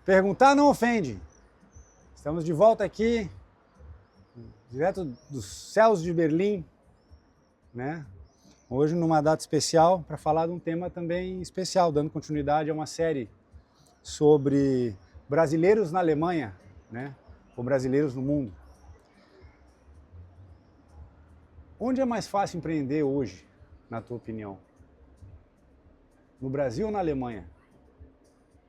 Perguntar não ofende. Estamos de volta aqui, direto dos céus de Berlim, né? Hoje numa data especial para falar de um tema também especial, dando continuidade a uma série sobre brasileiros na Alemanha, né? Ou brasileiros no mundo. Onde é mais fácil empreender hoje, na tua opinião? No Brasil ou na Alemanha?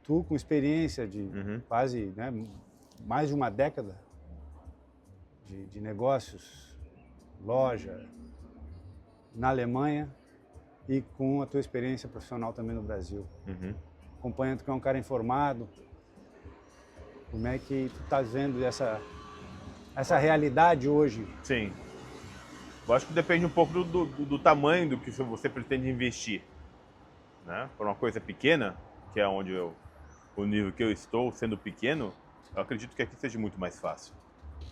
Tu, com experiência de quase, né, mais de uma década de negócios, loja, na Alemanha e com a tua experiência profissional também no Brasil. Acompanhando que é um cara informado, como é que tu estás vendo essa realidade hoje? Sim. Eu acho que depende um pouco do tamanho do que você pretende investir. Né? Por uma coisa pequena, que é onde o nível que eu estou, sendo pequeno, eu acredito que aqui seja muito mais fácil.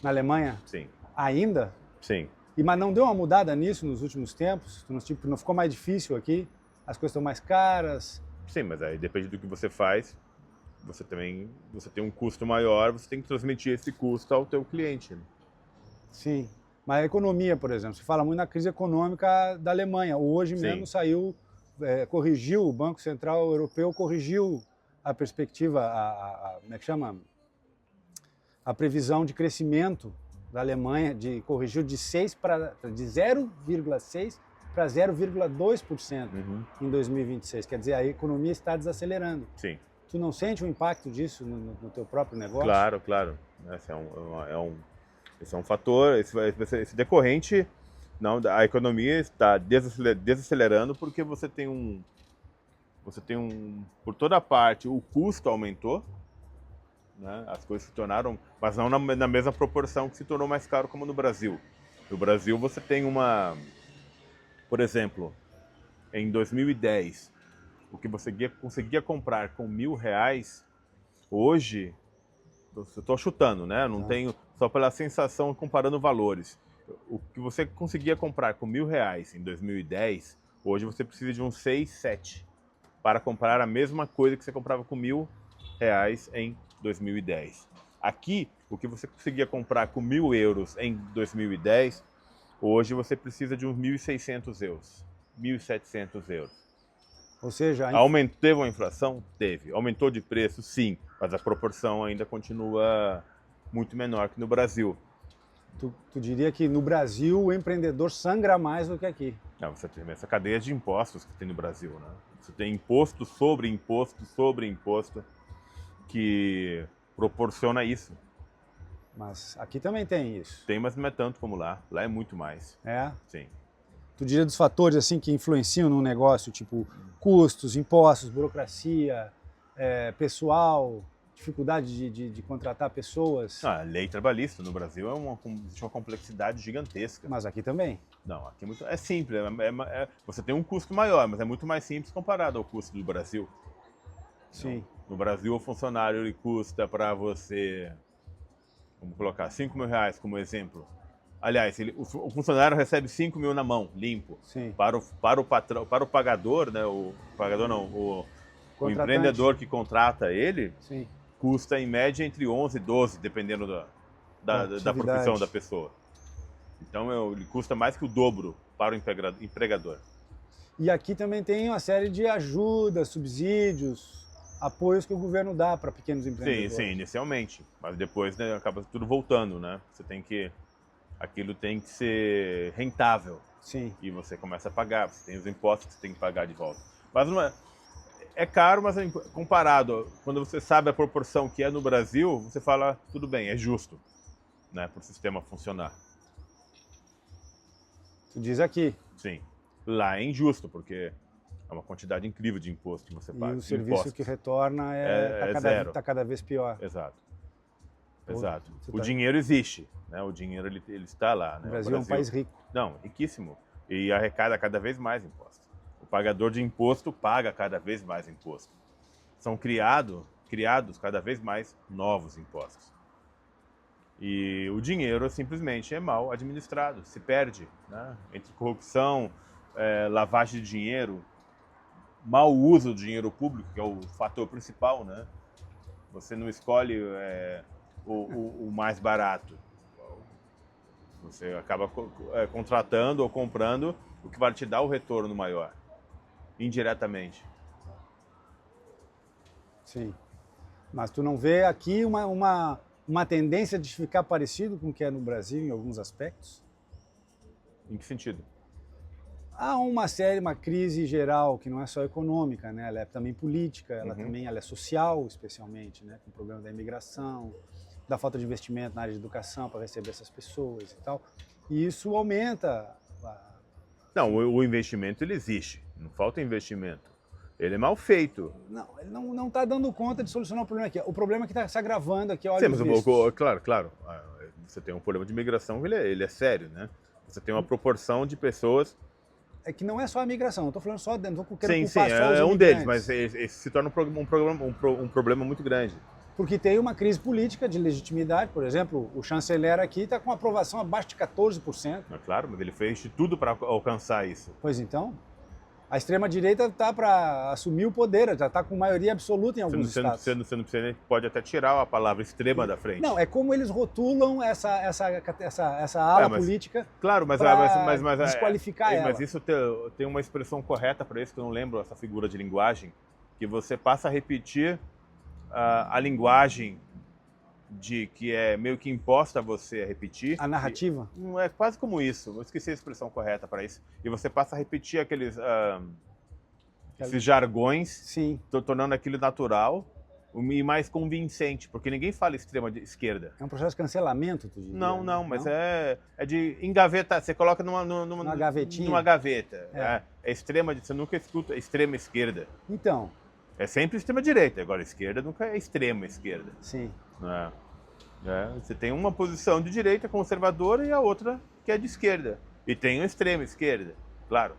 Na Alemanha? Sim. Ainda? Sim. Mas não deu uma mudada nisso nos últimos tempos? Não ficou mais difícil aqui? As coisas estão mais caras? Sim, mas aí depende do que você faz. Você tem um custo maior, você tem que transmitir esse custo ao teu cliente. Né? Sim. Mas a economia, por exemplo, se fala muito na crise econômica da Alemanha. Hoje mesmo saiu, corrigiu, o Banco Central Europeu corrigiu a perspectiva, como é que chama? A previsão de crescimento da Alemanha, corrigiu de 0,6% para 0,2% em 2026. Quer dizer, a economia está desacelerando. Sim. Tu não sente o impacto disso no teu próprio negócio? Claro, claro. Esse é um fator, esse decorrente, não, a economia está desacelerando porque você tem por toda parte, o custo aumentou, né? As coisas se tornaram, mas não na mesma proporção que se tornou mais caro como no Brasil. No Brasil você tem por exemplo, em 2010, o que você conseguia comprar com R$1.000, hoje, eu estou chutando, né? Não tenho, só pela sensação comparando valores. O que você conseguia comprar com R$1.000 em 2010, hoje você precisa de uns 6, 7 para comprar a mesma coisa que você comprava com R$1.000 em 2010. Aqui, o que você conseguia comprar com €1.000 em 2010, hoje você precisa de uns 1.600 euros, 1.700 euros. Ou seja, Teve uma inflação? Teve. Aumentou de preço? Sim, mas a proporção ainda continua muito menor que no Brasil. Tu diria que no Brasil o empreendedor sangra mais do que aqui? Não, você tem essa cadeia de impostos que tem no Brasil, né? Você tem imposto sobre imposto sobre imposto que proporciona isso. Mas aqui também tem isso. Tem, mas não é tanto como lá. Lá é muito mais. É? Sim. Tu diria dos fatores assim que influenciam no negócio, tipo custos, impostos, burocracia, pessoal, dificuldade de contratar pessoas? A lei trabalhista no Brasil existe uma complexidade gigantesca. Mas aqui também? Não, aqui é simples. Você tem um custo maior, mas é muito mais simples comparado ao custo do Brasil. Sim. No Brasil, o funcionário ele custa para você, vamos colocar, R$5.000 como exemplo. Aliás, o funcionário recebe 5 mil na mão, limpo. Sim. Para o patrão, para o pagador, né? O pagador não, o empreendedor que contrata ele, sim, custa em média entre 11 e 12, dependendo da profissão da pessoa. Então ele custa mais que o dobro para o empregador. E aqui também tem uma série de ajudas, subsídios, apoios que o governo dá para pequenos empreendedores. Sim, inicialmente. Mas depois, né, acaba tudo voltando, né? Aquilo tem que ser rentável. Sim. E você começa a pagar, você tem os impostos que você tem que pagar de volta. Mas não é caro, mas comparado, quando você sabe a proporção que é no Brasil, você fala, tudo bem, é justo, né, para o sistema funcionar. Tu diz aqui. Sim. Lá é injusto, porque é uma quantidade incrível de imposto que você paga. E o serviço que retorna tá cada vez pior. Exato. Exato. O dinheiro existe, né? O dinheiro ele está lá. Né? O Brasil é um país rico. Não, riquíssimo. E arrecada cada vez mais imposto. O pagador de imposto paga cada vez mais imposto. São criados cada vez mais novos impostos. E o dinheiro simplesmente é mal administrado, se perde, né? Entre corrupção, lavagem de dinheiro, mau uso do dinheiro público, que é o fator principal, né? Você não escolhe o mais barato. Você acaba contratando ou comprando o que vai te dar o retorno maior, indiretamente. Sim. Mas tu não vê aqui uma tendência de ficar parecido com o que é no Brasil em alguns aspectos? Em que sentido? Há uma crise geral que não é só econômica, né? Ela é também política, ela é social, especialmente, né? Com o problema da imigração, da falta de investimento na área de educação para receber essas pessoas e tal. E isso aumenta. Não, o investimento ele existe, não falta investimento. Ele é mal feito. Não, ele não está dando conta de solucionar o problema aqui. O problema é que está se agravando aqui, olha. Sim, mas claro. Você tem um problema de imigração, ele é sério, né? Você tem uma proporção de pessoas. É que não é só a migração, não estou falando só dentro, não estou querendo Sim, culpar só os é um imigrantes. deles, mas esse se torna um problema muito grande. Porque tem uma crise política de legitimidade, por exemplo, o chanceler aqui está com aprovação abaixo de 14%. É claro, mas ele fez de tudo para alcançar isso. Pois então, a extrema-direita está para assumir o poder, já está com maioria absoluta em alguns estados. Você não precisa, pode até tirar a palavra extrema da frente. Não, é como eles rotulam essa ala política. Claro, mas desqualificar ela. Mas isso tem uma expressão correta para isso, que eu não lembro essa figura de linguagem, que você passa a repetir a linguagem que é meio que imposta a você a repetir. A narrativa? É quase como isso, eu esqueci a expressão correta para isso. E você passa a repetir esses jargões, sim, tornando aquilo natural e mais convincente, porque ninguém fala extrema esquerda. É um processo de cancelamento, tu diria? Não, mas é de engavetar, você coloca numa gavetinha. Numa gaveta. É extrema, você nunca escuta extrema esquerda. Então. É sempre extrema direita, agora esquerda nunca é extrema esquerda. Sim. Você tem uma posição de direita conservadora e a outra que é de esquerda. E tem a extrema esquerda, claro.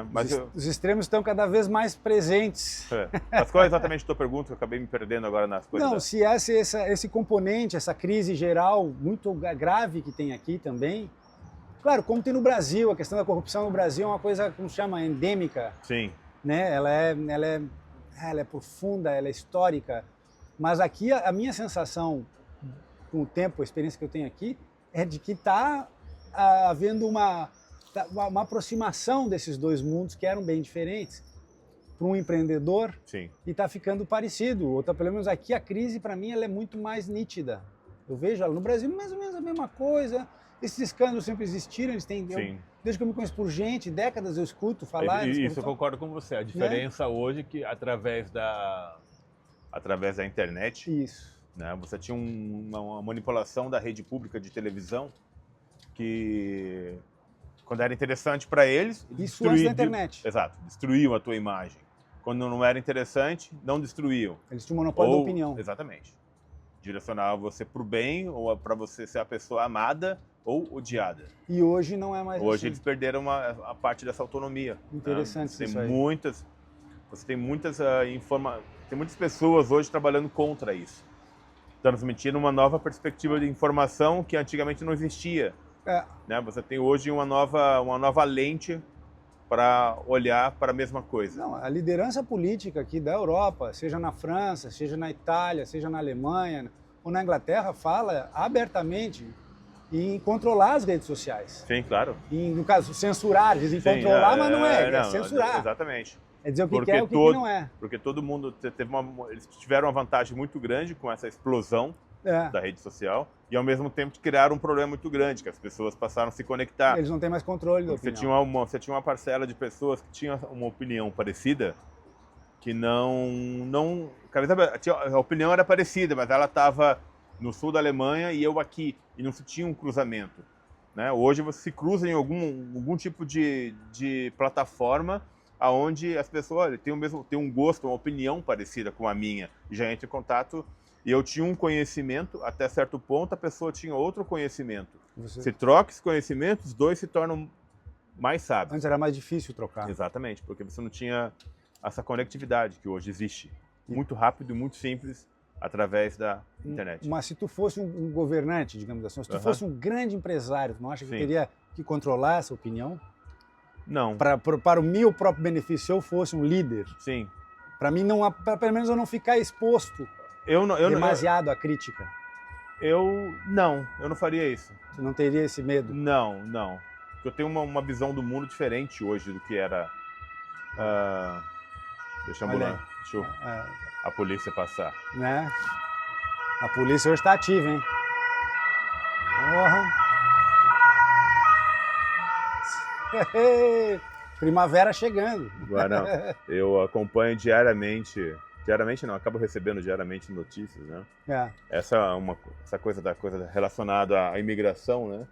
Mas os extremos estão cada vez mais presentes. Mas qual é exatamente a tua pergunta? Eu acabei me perdendo agora nas coisas. Não, se esse componente, essa crise geral muito grave que tem aqui também. Claro, como tem no Brasil, a questão da corrupção no Brasil é uma coisa, como se chama, endêmica. Sim. Né? Ela é profunda, ela é histórica. Mas aqui a minha sensação, com o tempo, a experiência que eu tenho aqui, é de que está havendo uma aproximação desses dois mundos que eram bem diferentes para um empreendedor. Sim. E está ficando parecido. Ou pelo menos aqui a crise, para mim, ela é muito mais nítida. Eu vejo ela no Brasil mais ou menos a mesma coisa. Esses escândalos sempre existiram, eles têm... Desde que eu me conheço por gente, décadas eu escuto falar... Isso eu concordo com você. A diferença hoje é que através da internet... Isso. Né, você tinha uma manipulação da rede pública de televisão que, quando era interessante para eles... Isso antes da internet. Exato. Destruíam a tua imagem. Quando não era interessante, não destruíam. Eles tinham monopólio da opinião. Exatamente. Direcionavam você para o bem ou para você ser a pessoa amada ou odiada. E hoje não é mais assim. Hoje eles perderam a parte dessa autonomia. Interessante isso aí. Você tem muitas tem muitas pessoas hoje trabalhando contra isso. Transmitindo uma nova perspectiva de informação que antigamente não existia. Né? Você tem hoje uma nova lente para olhar para a mesma coisa. Não, a liderança política aqui da Europa, seja na França, seja na Itália, seja na Alemanha ou na Inglaterra, fala abertamente em controlar as redes sociais. Sim, claro. E, no caso, censurar, dizem controlar, mas não é censurar. Exatamente. É dizer o que quer e o que não é. Porque todo mundo eles tiveram uma vantagem muito grande com essa explosão da rede social e, ao mesmo tempo, criaram um problema muito grande, que as pessoas passaram a se conectar. Eles não têm mais controle da opinião. Você tinha uma parcela de pessoas que tinham uma opinião parecida, que a opinião era parecida, mas ela estava no sul da Alemanha e eu aqui, e não se tinha um cruzamento. Né? Hoje você se cruza em algum tipo de plataforma onde as pessoas têm um gosto, uma opinião parecida com a minha, e já entra em contato. E eu tinha um conhecimento, até certo ponto a pessoa tinha outro conhecimento. Se troca esse conhecimento, os dois se tornam mais sábios. Antes era mais difícil trocar. Exatamente, porque você não tinha essa conectividade que hoje existe. Muito rápido e muito simples, através da internet. Mas se tu fosse um governante, digamos assim, se tu fosse um grande empresário, tu não acha que teria que controlar essa opinião? Não. Para o meu próprio benefício, se eu fosse um líder. Sim. Para mim, pelo menos eu não ficar exposto demasiado a crítica? Eu não faria isso. Você não teria esse medo? Não. Eu tenho uma visão do mundo diferente hoje do que era... deixa a polícia passar. Né? A polícia hoje está ativa, hein? Porra! Primavera chegando. Agora, eu acompanho diariamente não, acabo recebendo diariamente notícias, né? Essa coisa relacionada à imigração, né?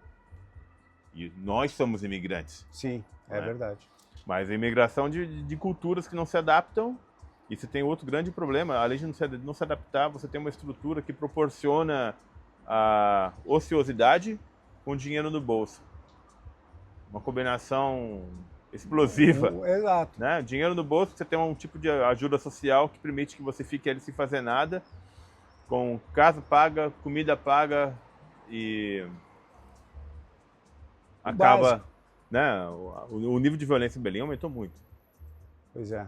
E nós somos imigrantes. Sim, é verdade. Mas a imigração de culturas que não se adaptam, e você tem outro grande problema, além de não se adaptar, você tem uma estrutura que proporciona a ociosidade com dinheiro no bolso. Uma combinação explosiva. Exato. Né? Dinheiro no bolso, você tem um tipo de ajuda social que permite que você fique ali sem fazer nada, com casa paga, comida paga e acaba, né? O nível de violência em Belém aumentou muito. Pois é.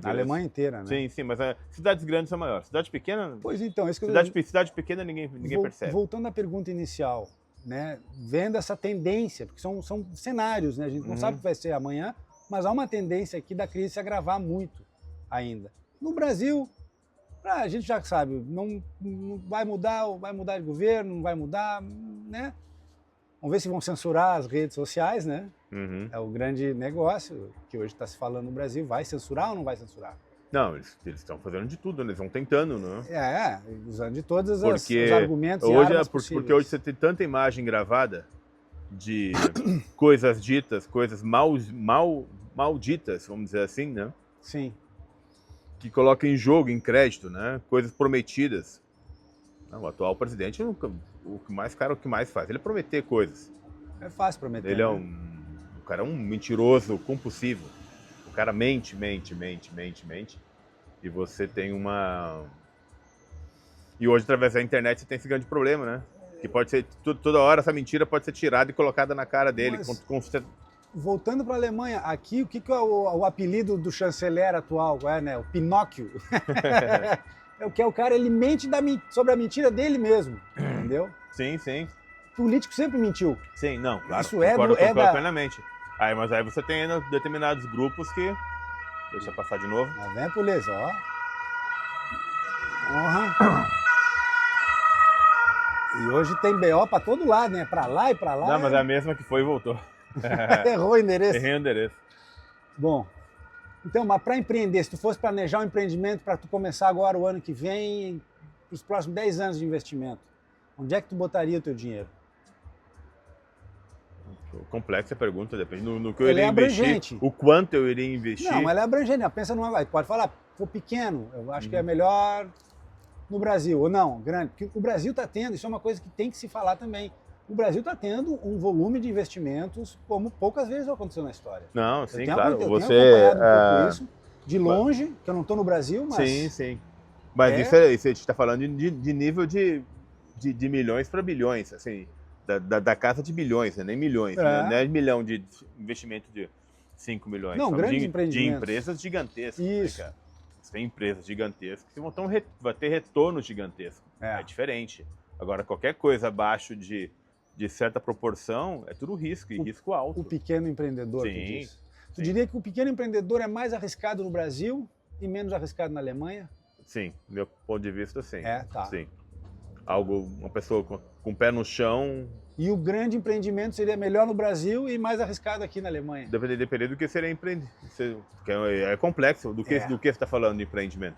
Na Alemanha inteira, né? Sim, mas cidades grandes são maiores. Cidade pequena... Pois então, isso que cidade pequena ninguém percebe. Voltando à pergunta inicial, né? Vendo essa tendência, porque são cenários, né? A gente não sabe o que vai ser amanhã, mas há uma tendência aqui da crise se agravar muito ainda. No Brasil, a gente já sabe, não vai mudar de governo, não vai mudar, né? Vamos ver se vão censurar as redes sociais, né? É o grande negócio que hoje está se falando no Brasil. Vai censurar ou não vai censurar? Não, eles estão fazendo de tudo, eles vão tentando, né? Usando de todos os argumentos hoje, e armas possíveis. Porque hoje você tem tanta imagem gravada de coisas ditas, coisas malditas, vamos dizer assim, né? Sim. Que coloca em jogo, em crédito, né? Coisas prometidas. Não, o atual presidente, o que mais faz? Ele é prometer coisas. É fácil prometer. Ele o cara é um mentiroso compulsivo. O cara mente. E você tem E hoje, através da internet, você tem esse grande problema, né? Que pode ser, toda hora, essa mentira pode ser tirada e colocada na cara dele. Voltando para a Alemanha, aqui, o que é o apelido do chanceler atual? Né? O Pinóquio. O cara, ele mente sobre a mentira dele mesmo, entendeu? Sim. O político sempre mentiu. Sim, não, claro, Isso concordo plenamente. Mas aí você tem determinados grupos que... Deixa eu passar de novo. Lá vem a polícia, ó. E hoje tem BO para todo lado, né? Para lá e para lá. Não, mas é a mesma que foi e voltou. Errou o endereço. Errei o endereço. Bom, então, mas para empreender, se tu fosse planejar um empreendimento para tu começar agora o ano que vem, os próximos 10 anos de investimento, onde é que tu botaria o teu dinheiro? Complexa a pergunta, depende no que eu iria investir, o quanto eu iria investir. Não, mas ela é abrangente, pensa numa... Pode falar, for pequeno, eu acho que é melhor no Brasil, ou não, grande, porque o Brasil está tendo, isso é uma coisa que tem que se falar também, o Brasil está tendo um volume de investimentos como poucas vezes aconteceu na história. Não, sim, claro. Eu tenho acompanhado um pouco isso, de longe, que eu não estou no Brasil, mas... Sim. Mas isso a gente está falando de nível de milhões para bilhões, assim... Da casa de bilhões, né? Nem milhões, né? Não é milhão de investimento de 5 milhões. Não, grandes empreendimentos. De empresas gigantescas. Isso. Né, cara? Você tem empresas gigantescas que vai ter retorno gigantesco. É diferente. Agora, qualquer coisa abaixo de certa proporção, é tudo risco, e risco alto. O pequeno empreendedor, sim. Tu diria que o pequeno empreendedor é mais arriscado no Brasil e menos arriscado na Alemanha? Sim, do meu ponto de vista, sim. Tá. Sim. Uma pessoa com o pé no chão. E o grande empreendimento seria melhor no Brasil e mais arriscado aqui na Alemanha? Depende do que seria empreender. É complexo. Do que você está falando de empreendimento?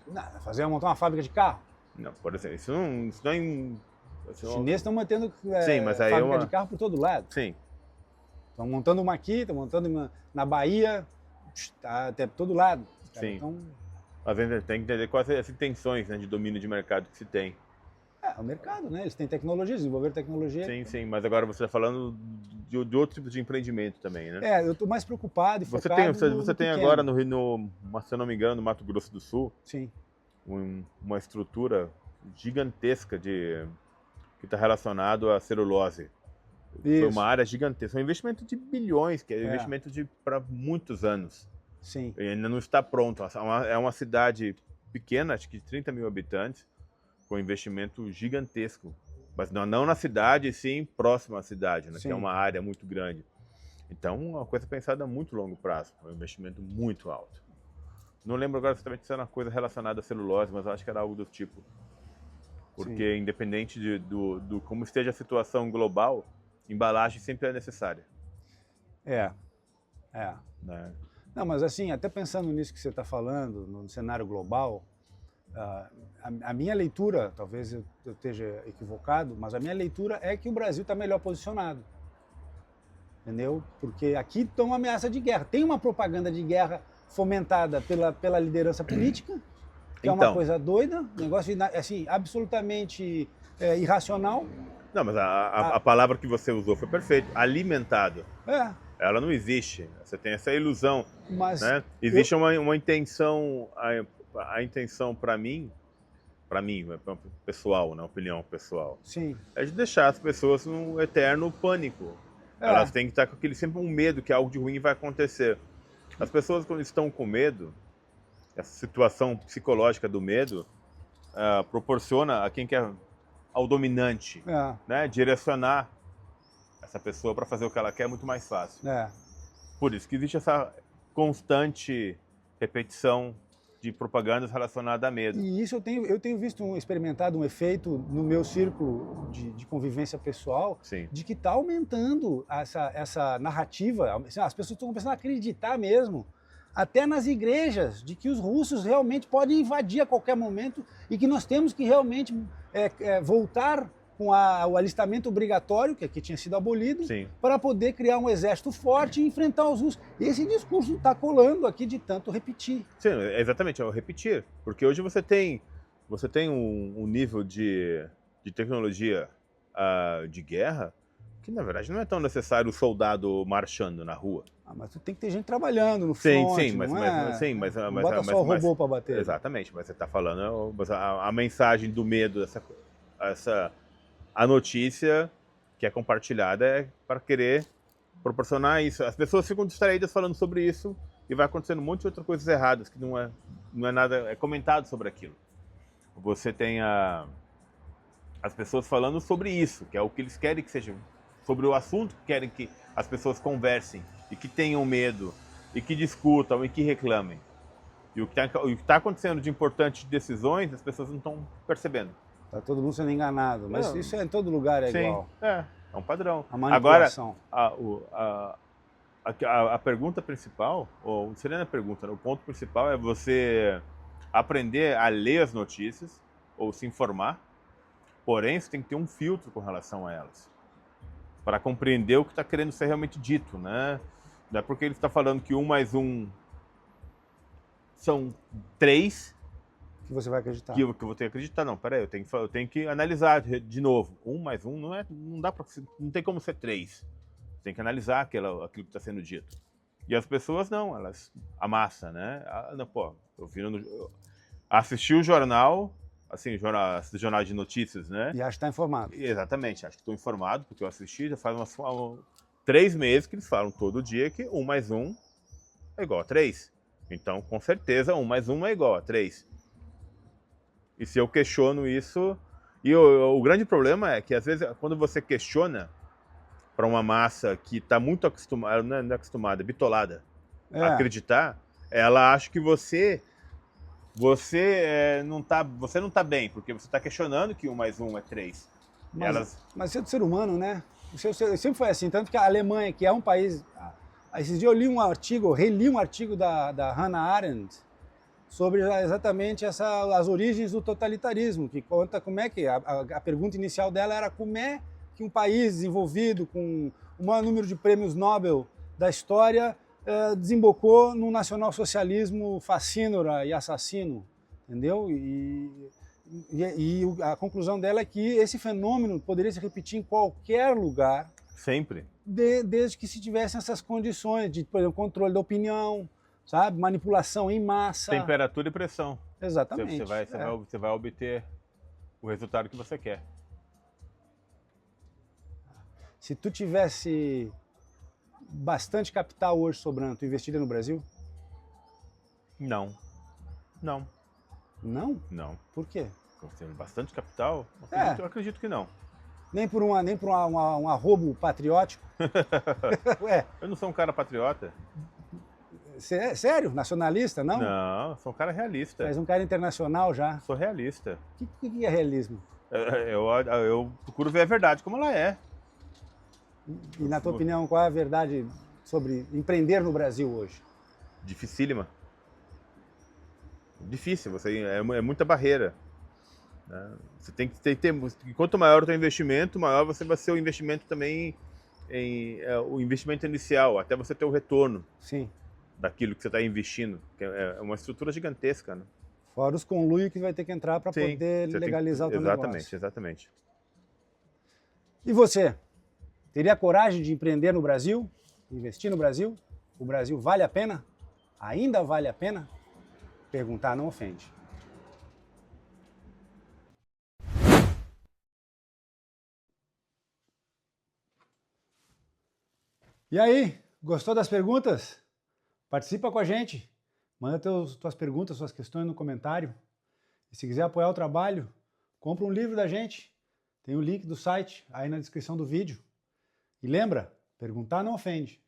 Montar uma fábrica de carro? Não, por exemplo, isso não é... Os chineses estão mantendo mas aí fábrica de carro por todo lado. Sim. Estão montando uma aqui, estão montando na Bahia, até por todo lado. Sim. Então... Mas ainda tem que entender quais as intenções, né, de domínio de mercado que se tem. O mercado, né? Eles têm tecnologia, desenvolver tecnologia. Sim, mas agora você está falando de outro tipo de empreendimento também, né? Eu estou mais preocupado e focado Você tem agora, se eu não me engano, no Mato Grosso do Sul, sim, uma estrutura gigantesca que está relacionado à celulose. Isso. Foi uma área gigantesca, um investimento de bilhões, que é investimento para muitos anos. Sim. E ainda não está pronto. É uma cidade pequena, acho que de 30 mil habitantes, com investimento gigantesco. Mas não na cidade, sim próximo à cidade, né? Que é uma área muito grande. Então, uma coisa pensada a muito longo prazo, um investimento muito alto. Não lembro agora exatamente se era uma coisa relacionada à celulose, mas eu acho que era algo do tipo. Porque independente do como esteja a situação global, embalagem sempre é necessária. Né? Não, mas assim, até pensando nisso que você está falando, no cenário global, a minha leitura, talvez eu esteja equivocado, mas a minha leitura é que o Brasil está melhor posicionado. Entendeu? Porque aqui tem uma ameaça de guerra. Tem uma propaganda de guerra fomentada pela liderança política, que é uma coisa doida, um negócio assim, absolutamente irracional. Não, mas a palavra que você usou foi perfeita. Alimentado. Ela não existe. Você tem essa ilusão. Mas né? Existe uma intenção, a intenção para mim, pessoal, na opinião pessoal, é de deixar as pessoas num eterno pânico. Elas têm que estar com sempre um medo que algo de ruim vai acontecer. As pessoas, quando estão com medo, essa situação psicológica do medo proporciona a quem quer, ao dominante, né, direcionar essa pessoa para fazer o que ela quer muito mais fácil. Por isso que existe essa constante repetição de propagandas relacionadas a medo. E isso eu tenho visto, experimentado um efeito no meu círculo de convivência pessoal, de que está aumentando essa narrativa. As pessoas estão começando a acreditar mesmo, até nas igrejas, de que os russos realmente podem invadir a qualquer momento e que nós temos que realmente voltar com o alistamento obrigatório, que aqui tinha sido abolido, para poder criar um exército forte e enfrentar os russos. Esse discurso está colando aqui de tanto repetir. Sim, exatamente, é o repetir. Porque hoje você tem um nível de tecnologia de guerra que, na verdade, não é tão necessário o soldado marchando na rua. Mas tem que ter gente trabalhando no front, mas não bota só o robô para bater. Exatamente, mas você está falando a mensagem do medo, a notícia que é compartilhada é para querer proporcionar isso. As pessoas ficam distraídas falando sobre isso e vai acontecendo um monte de outras coisas erradas que não é nada comentado sobre aquilo. Você tem as pessoas falando sobre isso, que é o que eles querem que seja, sobre o assunto que querem que as pessoas conversem e que tenham medo e que discutam e que reclamem. E o que está acontecendo de importantes decisões, as pessoas não estão percebendo. Está todo mundo sendo enganado, mas isso em todo lugar igual. É um padrão. A manipulação. Agora, a pergunta principal, ou não seria a pergunta, o ponto principal é você aprender a ler as notícias ou se informar, porém você tem que ter um filtro com relação a elas, para compreender o que está querendo ser realmente dito, né? Não é porque ele está falando que 1 mais 1 são 3... que você vai acreditar. Que eu vou ter que acreditar, não, peraí, eu tenho que analisar de novo. 1 mais 1 não tem como ser 3. Você tem que analisar aquilo que está sendo dito. E as pessoas não, elas amassam, né? Assisti o jornal, assim, jornal de notícias, né? E acho que está informado. Exatamente, acho que estou informado, porque eu assisti, já faz 3 meses que eles falam todo dia que 1 mais 1 é igual a 3. Então, com certeza, 1 mais 1 é igual a 3. E se eu questiono isso... E o grande problema é que, às vezes, quando você questiona para uma massa que está muito acostumada, não é acostumada, bitolada, a acreditar, ela acha que você não está bem, porque você está questionando que 1 mais 1 é 3. Mas é do ser humano, né? Sempre foi assim, tanto que a Alemanha, que é um país... Esses dias eu reli um artigo da Hannah Arendt, sobre exatamente as origens do totalitarismo, que conta como é que... A pergunta inicial dela era como é que um país desenvolvido com o maior número de prêmios Nobel da história desembocou num nacionalsocialismo fascínora e assassino, entendeu? E a conclusão dela é que esse fenômeno poderia se repetir em qualquer lugar. Sempre. Desde que se tivessem essas condições de, por exemplo, controle da opinião, sabe? Manipulação em massa. Temperatura e pressão. Exatamente. Você vai obter o resultado que você quer. Se tu tivesse bastante capital hoje sobrando, tu investiria no Brasil? Não. Não? Não. Por quê? Bastante capital? Eu acredito que não. Nem por um arrobo patriótico? Ué. Eu não sou um cara patriota. Sério? Nacionalista, não? Não, sou um cara realista. Mas um cara internacional já. Sou realista. O que é realismo? Eu procuro ver a verdade como ela é. E na tua opinião, qual é a verdade sobre empreender no Brasil hoje? Dificílima. Difícil, é muita barreira. Né? Você tem que ter. Quanto maior o teu investimento, maior você vai ser o investimento também o investimento inicial, até você ter o retorno. Sim. Daquilo que você está investindo. Que é uma estrutura gigantesca, né? Fora os conluios que vai ter que entrar para poder legalizar o teu negócio. Exatamente. E você? Teria coragem de empreender no Brasil? Investir no Brasil? O Brasil vale a pena? Ainda vale a pena? Perguntar não ofende. E aí, gostou das perguntas? Participa com a gente. Manda tuas perguntas, suas questões no comentário. E se quiser apoiar o trabalho, compra um livro da gente. Tem o link do site aí na descrição do vídeo. E lembra, perguntar não ofende.